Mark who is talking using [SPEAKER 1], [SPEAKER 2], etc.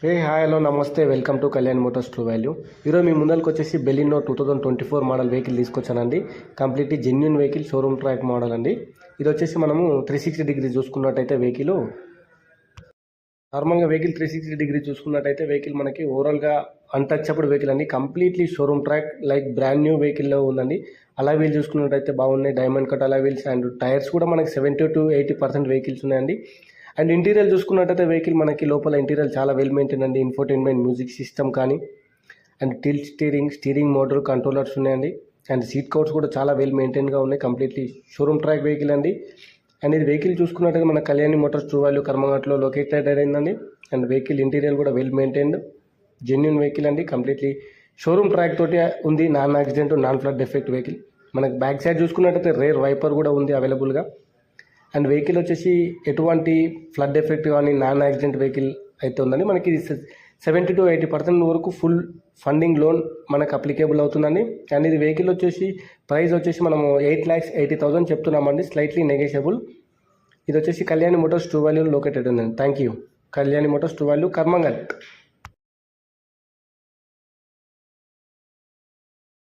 [SPEAKER 1] Hi hello నమస్తే, welcome to Kalyan Motors True Value. ఈరోజు మీ ముందరికి వచ్చేసి బెలినో 2024 మోడల్ వెహికల్ తీసుకొచ్చానండి. Completely genuine vehicle, showroom track model అండి. ఇది వచ్చేసి మనము 360 డిగ్రీ చూసుకున్నట్టయితే వెహికల్ నార్మల్గా 360 డిగ్రీ చూసుకున్నట్టయితే వెహికల్ మనకి ఓవరాల్గా అన్టచబుల్ వెహికల్ అండి. Completely showroom track like brand new వెహికల్లో ఉందండి. అలా వీల్ చూసుకున్నట్టయితే బాగున్నాయి, డైమండ్ కట్ అలా వీల్స్ అండ్ టైర్స్ కూడా మనకి 70 to 80% వెహికల్స్ ఉన్నాయండి. అండ్ ఇంటీరియర్ చూసుకున్నట్టయితే వెహికల్ మనకి లోపల ఇంటీరియర్ చాలా వెల్ మెయింటైన్ అండి. ఇన్ఫోటైన్మెంట్, మ్యూజిక్ సిస్టమ్ కానీ and tilt steering motor controllers ఉన్నాయండి. అండ్ సీట్ కవర్స్ కూడా చాలా వెల్ మెయింటైన్గా ఉన్నాయి. కంప్లీట్లీ షోరూమ్ ట్రాక్ వెహికల్ అండి. అండ్ ఇది వెహికల్ చూసుకున్నట్టయితే మన కళ్యాణి మోటార్స్ ట్రూ వాల్యూ కర్మఘాట్లో లొకేటెడ్ అయిందండి. అండ్ వెహికల్ ఇంటీరియర్ కూడా వెల్ మెయింటైన్డ్ జెన్యున్ వెహికల్ అండి. కంప్లీట్లీ షోరూమ్ ట్రాక్ తోటి ఉంది. Non accident, non flood effect vehicle. మనకి బ్యాక్ సైడ్ చూసుకున్నట్టయితే రేర్ వైపర్ కూడా ఉంది అవైలబుల్గా. అండ్ వెహికల్ వచ్చేసి ఎటువంటి ఫ్లడ్ ఎఫెక్ట్ కానీ నాన్ యాక్సిడెంట్ వెహికల్ అయితే ఉందండి. మనకి 70 to 80% వరకు ఫుల్ ఫండింగ్ లోన్ మనకు అప్లికేబుల్ అవుతుందండి. అండ్ ఇది వెహికల్ వచ్చేసి ప్రైస్ వచ్చేసి మనము 8,80,000 చెప్తున్నామండి, స్లైట్లీ నెగోషియబుల్. ఇది వచ్చేసి Kalyani Motors True Value located ఉందండి. Thank you. Kalyani Motors True Value Karmanghat.